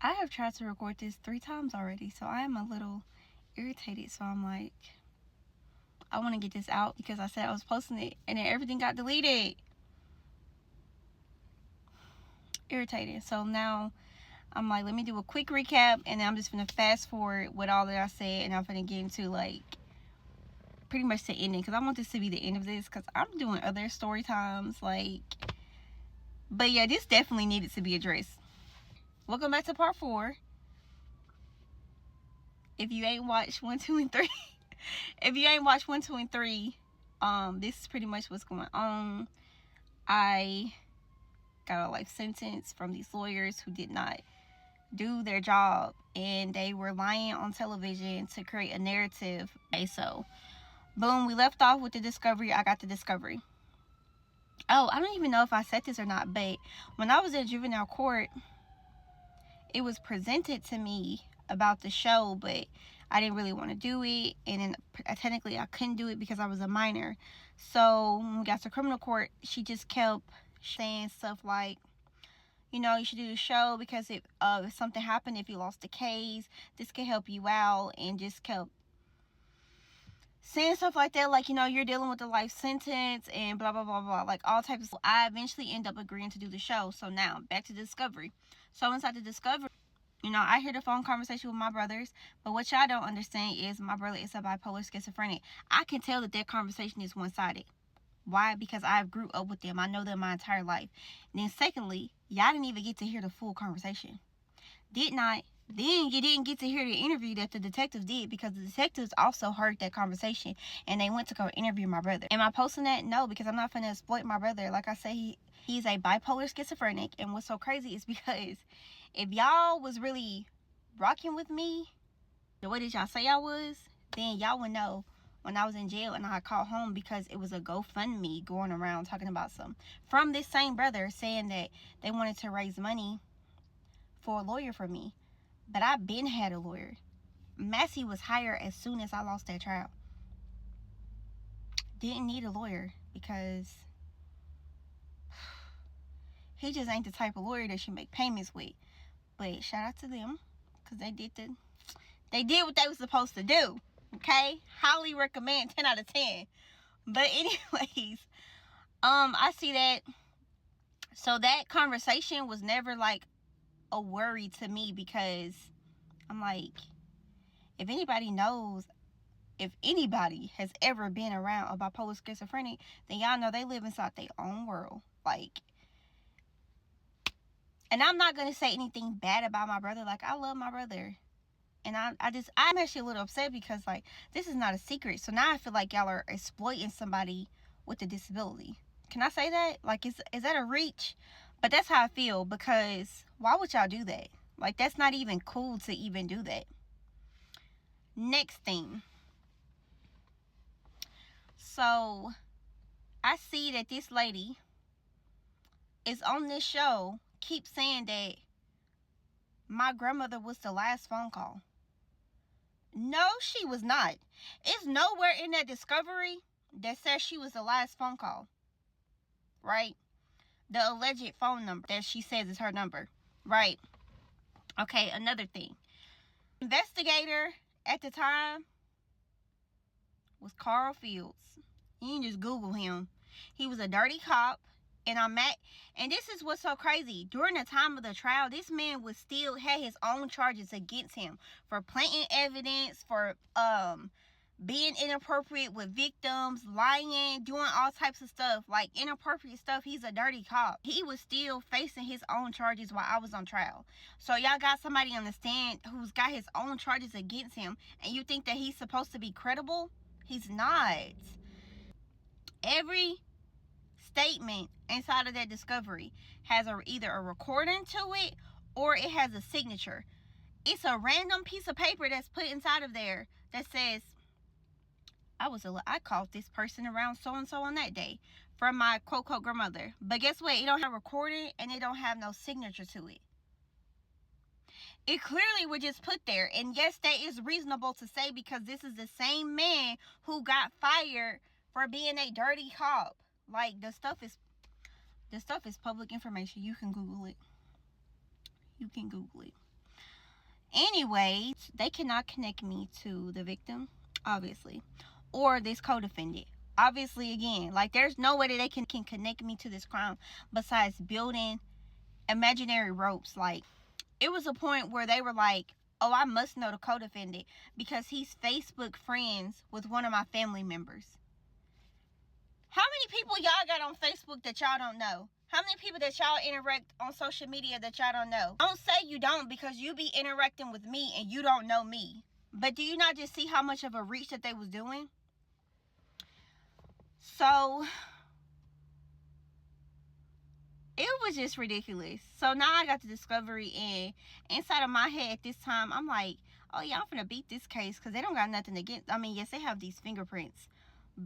I have tried to record this 3 times already, so I am a little irritated. So I'm like, I want to get this out because I said I was posting it and then everything got deleted. Irritated. So now I'm like, let me do a quick recap and then I'm just gonna fast forward with all that I said and I'm gonna get into like pretty much the ending because I want this to be the end of this because I'm doing other story times like, but yeah, this definitely needed to be addressed. Welcome back to part 4. If you ain't watched 1, 2, and 3, if you ain't watched 1, 2, and 3, this is pretty much what's going on. I got a life sentence from these lawyers who did not do their job and they were lying on television to create a narrative. Okay, so boom, we left off with the discovery. I got the discovery. Oh, I don't even know if I said this or not, but when I was in juvenile court, it was presented to me about the show, but I didn't really want to do it, and then technically I couldn't do it because I was a minor. So when we got to criminal court, she just kept saying stuff like, you know, you should do the show because if something happened, if you lost the case, this could help you out, and just kept saying stuff like that, like, you know, you're dealing with a life sentence and blah blah blah blah, like all types of stuff. I eventually end up agreeing to do the show. So now back to discovery. So inside the discovery, you know, I hear the phone conversation with my brothers, but what y'all don't understand is my brother is a bipolar schizophrenic. I can tell that conversation is one-sided. Why? Because I grew up with them. I know them my entire life. And then secondly, y'all didn't even get to hear the full conversation. Did not. Then you didn't get to hear the interview that the detectives did, because the detectives also heard that conversation and they went to go interview my brother. Am I posting that? No, because I'm not finna exploit my brother. Like I said, he's a bipolar schizophrenic, and what's so crazy is because if y'all was really rocking with me the way that y'all say I was, then y'all would know when I was in jail and I called home because it was a GoFundMe going around talking about some from this same brother saying that they wanted to raise money for a lawyer for me. But I been had a lawyer. Massey was hired as soon as I lost that trial. Didn't need a lawyer because he just ain't the type of lawyer that you make payments with. But shout out to them because they did what they were supposed to do. Okay, highly recommend, 10 out of 10. But anyways, I see that. So that conversation was never like a worry to me because I'm like, if anybody has ever been around a bipolar schizophrenic, then y'all know they live inside their own world. Like, and I'm not gonna say anything bad about my brother. Like, I love my brother, and I'm actually a little upset because like this is not a secret. So now I feel like y'all are exploiting somebody with a disability. Can I say that? Like, is that a reach? But that's how I feel, because why would y'all do that? Like, that's not even cool to even do that. Next thing. So I see that this lady is on this show, keeps saying that my grandmother was the last phone call. No, she was not. It's nowhere in that discovery that says she was the last phone call. Right? The alleged phone number that she says is her number. Right? Okay, another thing. Investigator at the time was Carl Fields. You can just Google him. He was a dirty cop. And this is what's so crazy. During the time of the trial, this man was still had his own charges against him for planting evidence, for being inappropriate with victims, lying, doing all types of stuff, like inappropriate stuff. He's a dirty cop. He was still facing his own charges while I was on trial. So y'all got somebody on the stand who's got his own charges against him, and you think that he's supposed to be credible? He's not. Every statement inside of that discovery has either a recording to it or it has a signature. It's a random piece of paper that's put inside of there that says, I called this person around so and so on that day from my quote quote grandmother. But guess what? It don't have a recording and it don't have no signature to it. It clearly was just put there. And yes, that is reasonable to say because this is the same man who got fired for being a dirty cop. Like, the stuff is public information. You can Google it. Anyway, they cannot connect me to the victim, obviously, or this co-defendant. Obviously, again, like, there's no way that they can connect me to this crime besides building imaginary ropes. Like, it was a point where they were like, oh, I must know the co-defendant because he's Facebook friends with one of my family members. How many people y'all got on Facebook that y'all don't know? How many people that y'all interact on social media that y'all don't know? Don't say you don't, because you be interacting with me and you don't know me. But do you not just see how much of a reach that they was doing? So it was just ridiculous. So now I got the discovery, and inside of my head at this time, I'm like, oh yeah, I'm finna beat this case because they don't got nothing against. I mean, yes, they have these fingerprints,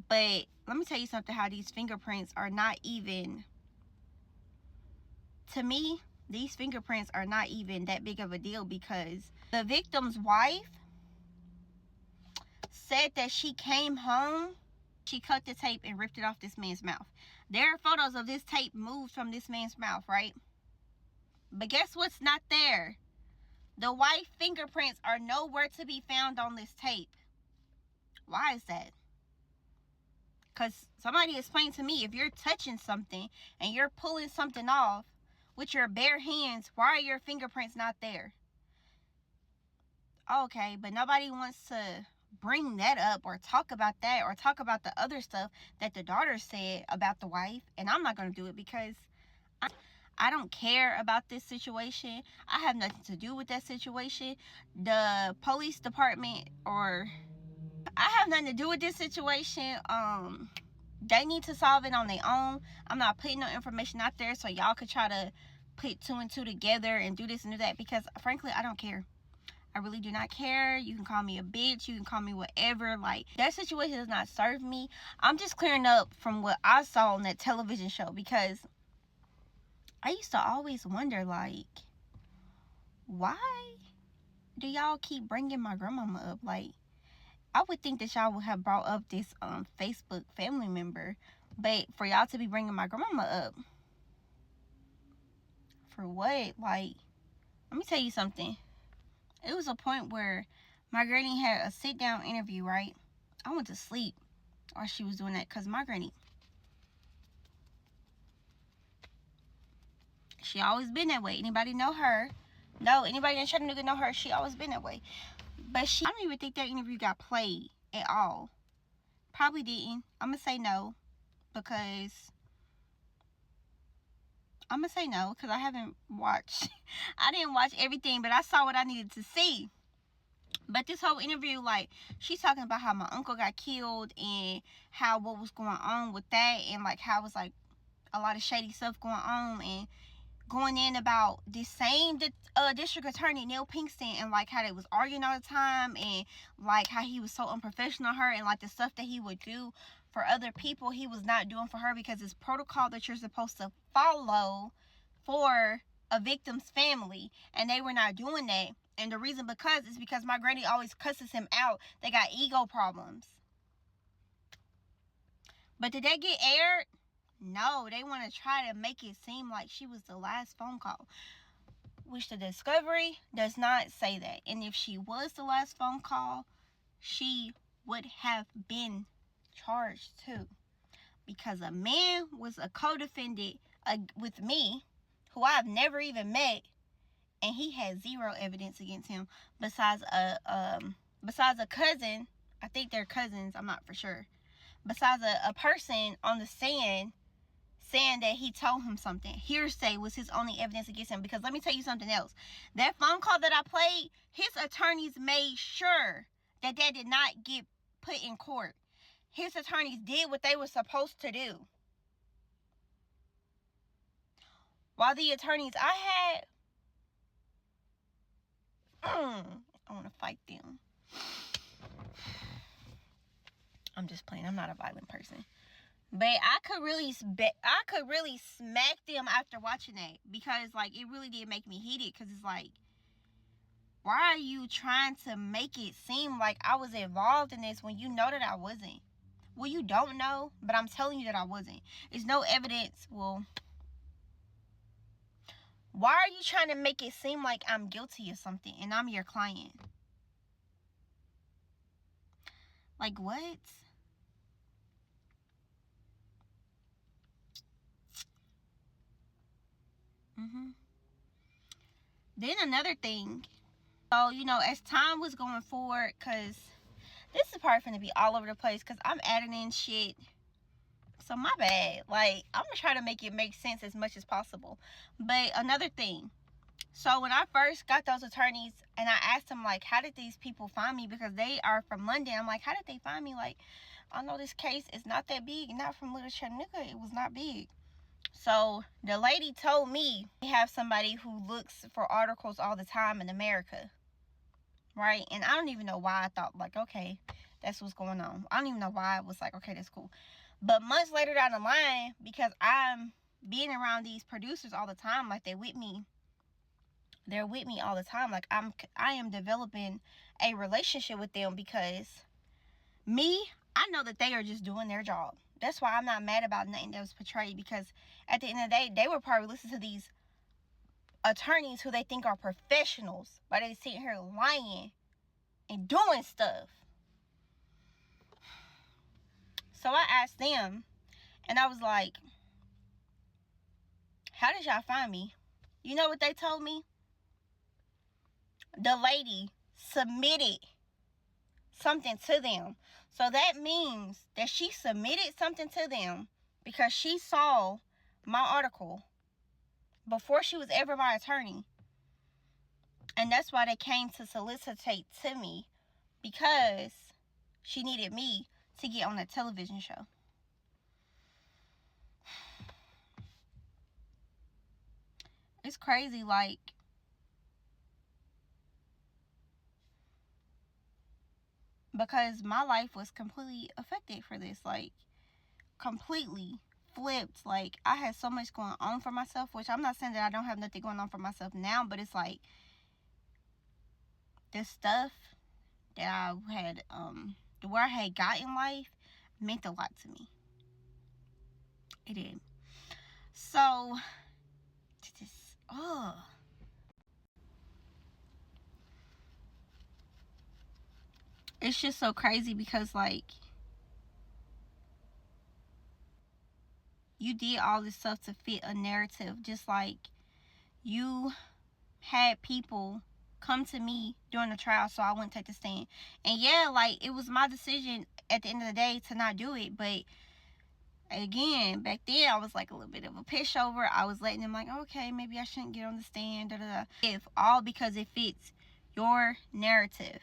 but let me tell you something, how these fingerprints are not even, to me, these fingerprints are not even that big of a deal, because the victim's wife said that she came home, she cut the tape and ripped it off this man's mouth. There are photos of this tape moved from this man's mouth, right? But guess what's not there? The wife fingerprints are nowhere to be found on this tape. Why is that? Because somebody explained to me, if you're touching something and you're pulling something off with your bare hands, why are your fingerprints not there? Okay, but nobody wants to bring that up or talk about that or talk about the other stuff that the daughter said about the wife. And I'm not going to do it because I don't care about this situation. I have nothing to do with that situation. The police department, or I have nothing to do with this situation. They need to solve it on their own. I'm not putting no information out there so y'all could try to put two and two together and do this and do that, because frankly, I don't care. I really do not care. You can call me a bitch. You can call me whatever. Like, that situation does not serve me. I'm just clearing up from what I saw on that television show, because I used to always wonder, like, why do y'all keep bringing my grandmama up? Like, I would think that y'all would have brought up this Facebook family member, but for y'all to be bringing my grandmama up, for what? Like, let me tell you something. It was a point where my granny had a sit-down interview, right? I went to sleep while she was doing that, because my granny, she always been that way. Anybody know her? No, anybody in Chattanooga know her? She always been that way. But I don't even think that interview got played at all. Probably didn't. I'm going to say no, because I haven't watched. I didn't watch everything, but I saw what I needed to see. But this whole interview, like, she's talking about how my uncle got killed and how what was going on with that, and like how it was like a lot of shady stuff going on, and going in about this same district attorney Neil Pinkston, and like how they was arguing all the time, and like how he was so unprofessional on her, and like the stuff that he would do for other people he was not doing for her, because it's protocol that you're supposed to follow for a victim's family, and they were not doing that. And the reason is because my granny always cusses him out. They got ego problems. But did they get aired? No, they want to try to make it seem like she was the last phone call, which the discovery does not say that. And if she was the last phone call, she would have been charged too, because a man was a co-defendant with me, who I've never even met, and he had zero evidence against him besides a cousin. I think they're cousins, I'm not for sure. Besides a person on the stand saying that he told him something. Hearsay was his only evidence against him. Because let me tell you something else. That phone call that I played, his attorneys made sure that did not get put in court. His attorneys did what they were supposed to do. While the attorneys I had, I want to fight them. I'm just playing. I'm not a violent person. But I could really smack them after watching that, because like it really did make me heated, because it's like, why are you trying to make it seem like I was involved in this when you know that I wasn't? Well, you don't know, but I'm telling you that I wasn't. There's no evidence. Well, Why are you trying to make it seem like I'm guilty of something and I'm your client? Like, what? Then another thing. So, you know, as time was going forward, because this is probably going to be all over the place because I'm adding in shit. So, my bad. Like, I'm going to try to make it make sense as much as possible. But another thing. So, when I first got those attorneys and I asked them, like, how did these people find me? Because they are from London. I'm like, how did they find me? Like, I know this case is not that big. Not from Little Chattanooga. It was not big. So, the lady told me they have somebody who looks for articles all the time in America. Right? And I don't even know why I thought, like, okay, that's what's going on. I don't even know why I was like, okay, that's cool. But months later down the line, because I'm being around these producers all the time, like, they're with me all the time. Like, I am developing a relationship with them because I know that they are just doing their job. That's why I'm not mad about nothing that was portrayed, because at the end of the day, they would probably listen to these attorneys who they think are professionals, but they sitting here lying and doing stuff. So I asked them, and I was like, how did y'all find me? You know what they told me? The lady submitted something to them. So that means that she submitted something to them because she saw my article before she was ever my attorney. And that's why they came to solicitate to me, because she needed me to get on a television show. It's crazy, like, because my life was completely affected for this, like, completely flipped. Like, I had so much going on for myself, which I'm not saying that I don't have nothing going on for myself now, but it's like, the stuff that I had, where I had got in life meant a lot to me. It did. So, just, it's just so crazy because, like, you did all this stuff to fit a narrative. Just like you had people come to me during the trial so I wouldn't take the stand. And yeah, like, it was my decision at the end of the day to not do it. But again, back then I was like a little bit of a pushover. I was letting them like, okay, maybe I shouldn't get on the stand, da, da, da. If all because it fits your narrative.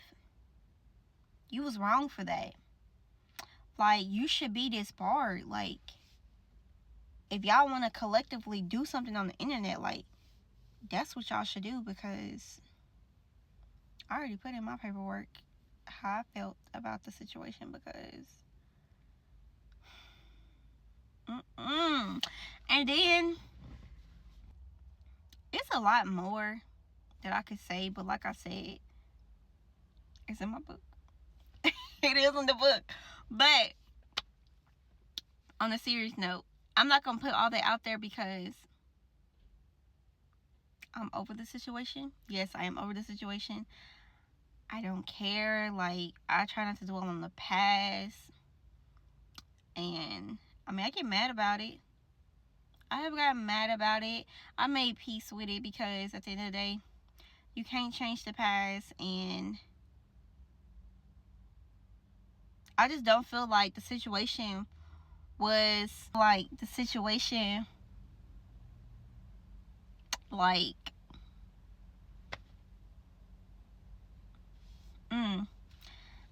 You was wrong for that. Like, you should be disbarred. Like, if y'all want to collectively do something on the internet, like, that's what y'all should do, because I already put in my paperwork how I felt about the situation, because and then it's a lot more that I could say, but like I said, it's in my book. It is in the book. But on a serious note, I'm not gonna put all that out there because I'm over the situation. Yes, I am over the situation. I don't care. Like, I try not to dwell on the past. And I mean, I get mad about it. I have gotten mad about it. I made peace with it, because at the end of the day, you can't change the past. And I just don't feel like the situation was like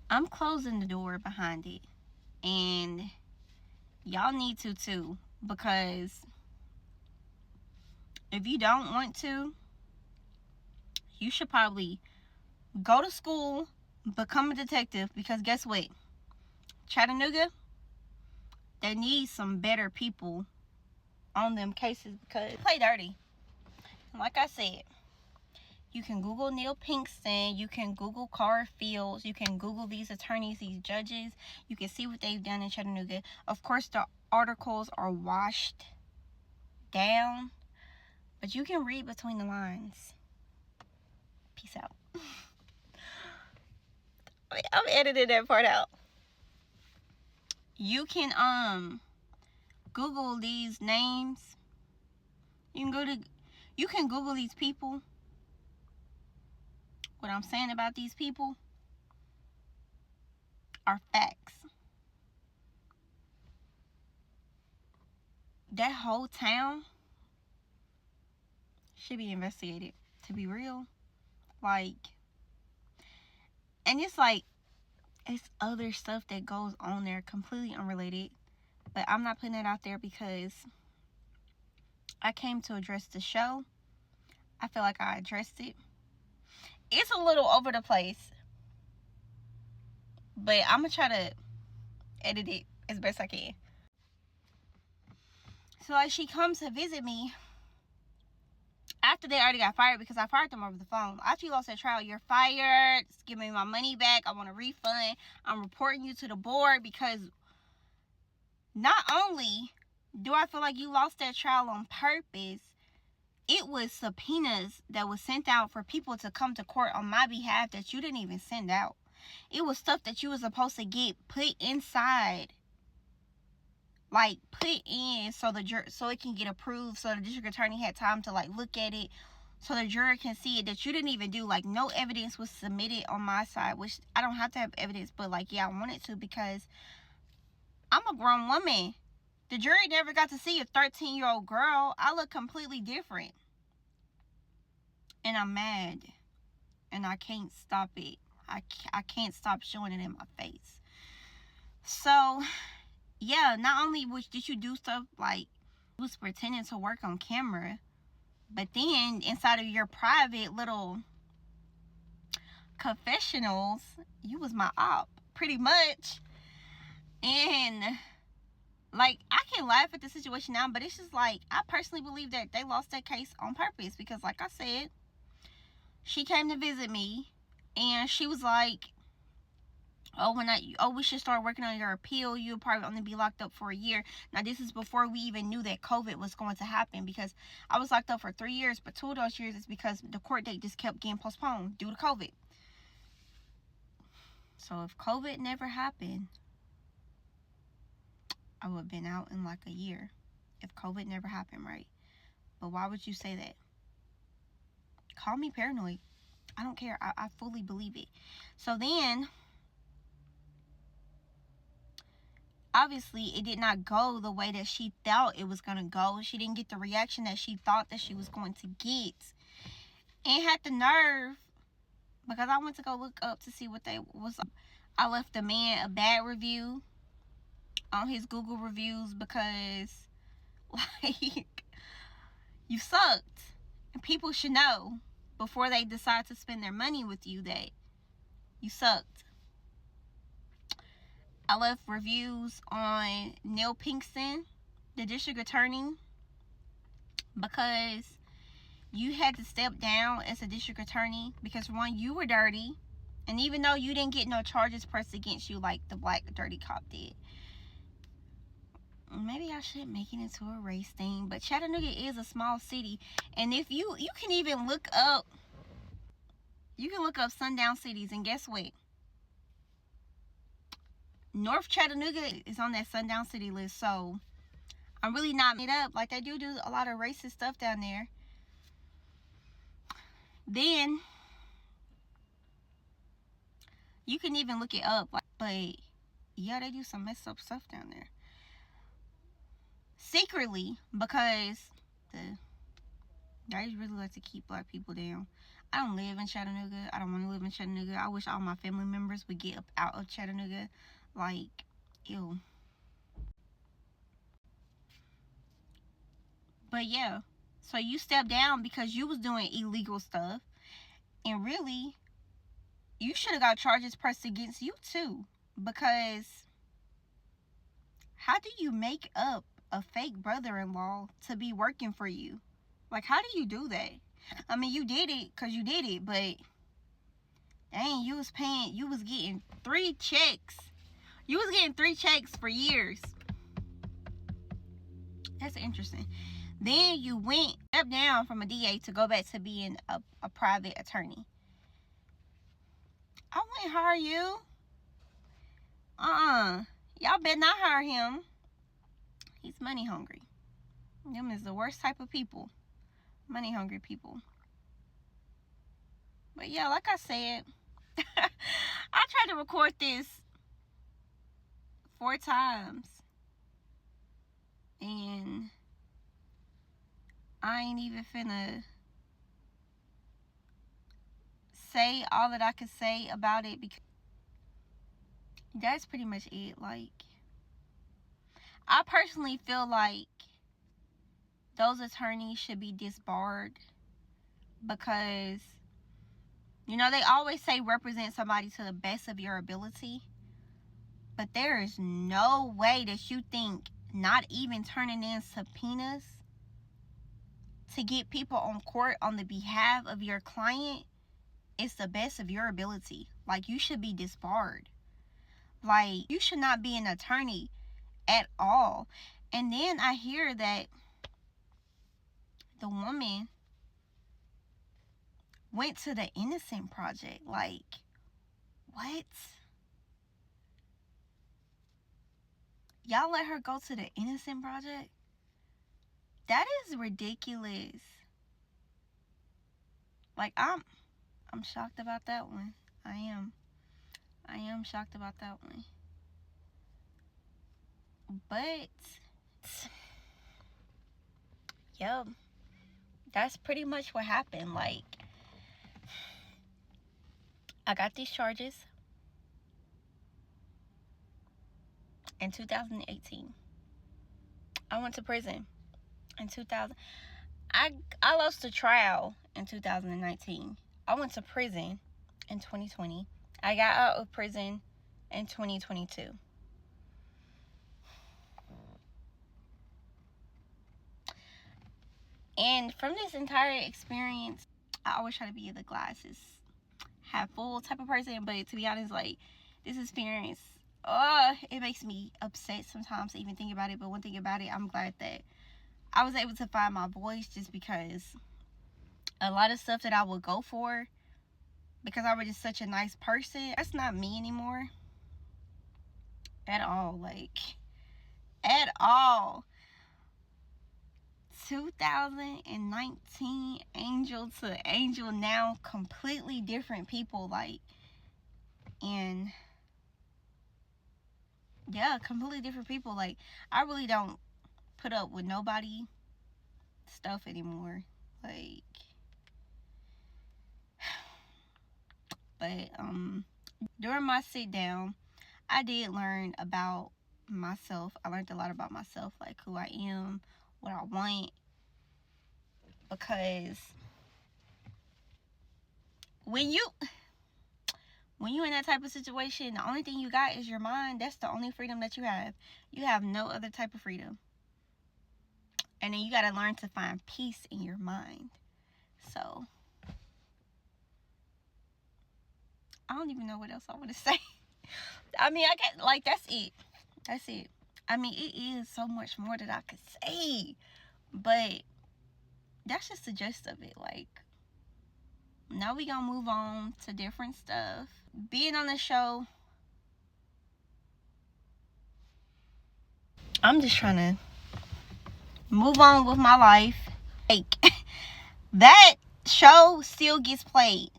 I'm closing the door behind it, and y'all need to too, because if you don't want to, you should probably go to school, become a detective, because guess what? Chattanooga, they need some better people on them cases, because they play dirty. Like I said, you can Google Neil Pinkston, you can Google Carr Fields, you can Google these attorneys, these judges. You can see what they've done in Chattanooga. Of course, the articles are washed down, But you can read between the lines. Peace out. I'm editing that part out. You can Google these names. You can Google these people. What I'm saying about these people are facts. That whole town should be investigated, to be real. Like, and it's like, it's other stuff that goes on there completely unrelated, but I'm not putting it out there because I came to address the show. I feel like I addressed it. It's a little over the place, but I'm gonna try to edit it as best I can. So like, she comes to visit me after they already got fired, because I fired them over the phone. After you lost that trial, you're fired. Just give me my money back. I want a refund. I'm reporting you to the board, because not only do I feel like you lost that trial on purpose, it was subpoenas that was sent out for people to come to court on my behalf that you didn't even send out. It was stuff that you were supposed to get put inside, like put in, so it can get approved, so the district attorney had time to like look at it, so the juror can see it, that you didn't even do. Like, no evidence was submitted on my side, which I don't have to have evidence, but like, yeah, I wanted to, because I'm a grown woman. The jury never got to see a 13-year-old girl. I look completely different, and I'm mad, and I can't stop it. I can't stop showing it in my face. So yeah, not only did you do stuff like you was pretending to work on camera, but then inside of your private little confessionals, you was my op, pretty much. And like, I can laugh at the situation now, but it's just like, I personally believe that they lost that case on purpose, because like I said, she came to visit me and she was like, we should start working on your appeal. You'll probably only be locked up for a year. Now, this is before we even knew that COVID was going to happen, because I was locked up for 3 years, but 2 of those years is because the court date just kept getting postponed due to COVID. So if COVID never happened, I would have been out in like a year. If COVID never happened, right? But why would you say that? Call me paranoid. I don't care. I fully believe it. So then, obviously, it did not go the way that she thought it was going to go. She didn't get the reaction that she thought that she was going to get. And had the nerve, because I went to go look up to see what they was. I left the man a bad review on his Google reviews, because like, you sucked. And people should know before they decide to spend their money with you that you sucked. I left reviews on Neil Pinkston, the district attorney, because you had to step down as a district attorney, because one, you were dirty, and even though you didn't get no charges pressed against you like the black dirty cop did. Maybe I shouldn't make it into a race thing, but Chattanooga is a small city, and if you can even look up, sundown cities, and guess what? North Chattanooga is on that sundown city list. So I'm really not made up. Like, they do a lot of racist stuff down there. Then you can even look it up, like, but yeah, they do some messed up stuff down there secretly, because they really like to keep black people down. I don't live in Chattanooga. I don't want to live in Chattanooga. I wish all my family members would get up out of Chattanooga. Like, ew. But yeah, so you stepped down because you was doing illegal stuff, and really, you should have got charges pressed against you too, because how do you make up a fake brother-in-law to be working for you? Like, how do you do that? I mean, you did it because you did it, but dang, you was getting 3 checks. You was getting 3 checks for years. That's interesting. Then you went step down from a DA to go back to being a private attorney. I wouldn't hire you. Y'all better not hire him. He's money hungry. Them is the worst type of people. Money hungry people. But yeah, like I said, I tried to record this 4 times. And I ain't even finna say all that I could say about it, because that's pretty much it. Like, I personally feel like those attorneys should be disbarred, because, you know, they always say represent somebody to the best of your ability. But there is no way that you think not even turning in subpoenas to get people on court on the behalf of your client is the best of your ability. Like, you should be disbarred. Like, you should not be an attorney at all. And then I hear that the woman went to the Innocent Project. Like, what? Y'all let her go to the Innocent Project? That is ridiculous. Like, I'm shocked about that one. I am shocked about that one. But yeah, that's pretty much what happened. Like, I got these charges in 2018. I went to prison in 2000. I lost the trial in 2019. I went to prison in 2020. I got out of prison in 2022. And from this entire experience, I always try to be the glasses half full type of person. But to be honest, like, this experience, it makes me upset sometimes to even think about it. But one thing about it, I'm glad that I was able to find my voice, just because a lot of stuff that I would go for, because I was just such a nice person, that's not me anymore. At all. Like, at all. 2019 angel to angel, now completely different people. Like, and yeah, completely different people. Like, I really don't put up with nobody stuff anymore. Like, but during my sit down, I did learn about myself. I learned a lot about myself, like who I am, what I want. Because when you in that type of situation, the only thing you got is your mind. That's the only freedom that you have. You have no other type of freedom. And then you got to learn to find peace in your mind. So, I don't even know what else I want to say. I mean, I get, like, that's it. That's it. I mean, it is so much more that I could say. But that's just the gist of it. Like, now we gonna move on to different stuff. Being on the show, I'm just trying to move on with my life. Like, that show still gets played.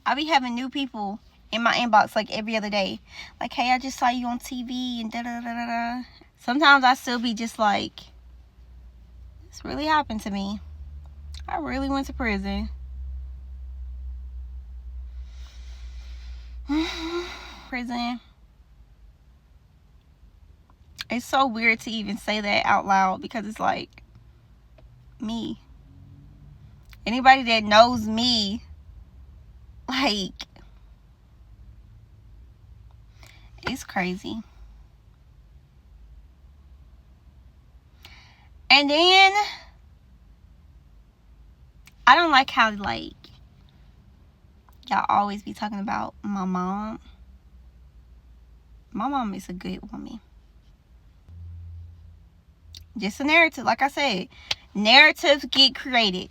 I be having new people in my inbox like every other day. Like, hey, I just saw you on TV and da-da-da-da-da. Sometimes I still be just like, this really happened to me. I really went to prison. Prison. It's so weird to even say that out loud, because it's like, me. Anybody that knows me, like, it's crazy. And then I don't like how, like, y'all always be talking about my mom. My mom is a good woman. Just a narrative. Like I said, Narratives get created.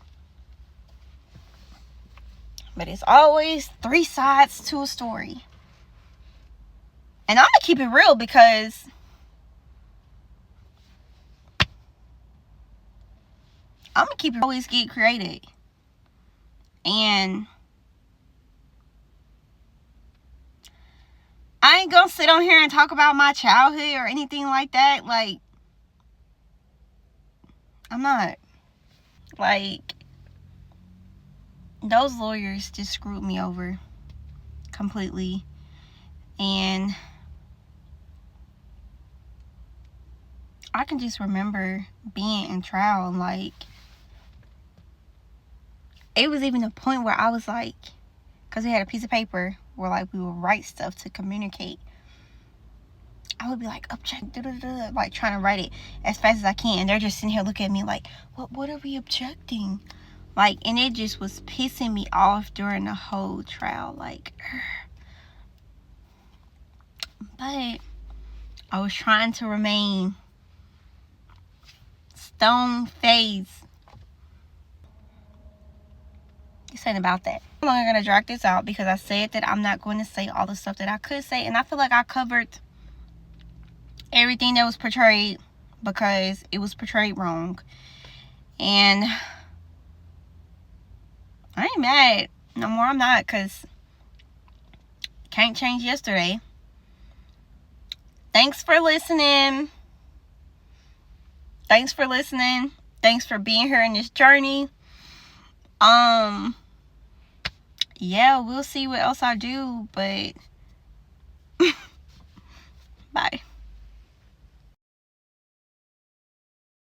But it's always 3 sides to a story. And I'm going to keep it real because I'm going to keep it always get created. And I ain't going to sit on here and talk about my childhood or anything like that. Like, I'm not. Like, those lawyers just screwed me over completely. And I can just remember being in trial and like, it was even a point where I was like, because we had a piece of paper where like we would write stuff to communicate. I would be like, object, like trying to write it as fast as I can. And they're just sitting here looking at me like, what are we objecting? Like, and it just was pissing me off during the whole trial. Like, but I was trying to remain stone-faced. This ain't about that. I'm not going to drag this out because I said that I'm not going to say all the stuff that I could say. And I feel like I covered everything that was portrayed because it was portrayed wrong. And I ain't mad no more. I'm not, because can't change yesterday. Thanks for listening. Thanks for listening. Thanks for being here in this journey. Yeah, we'll see what else I do, but bye.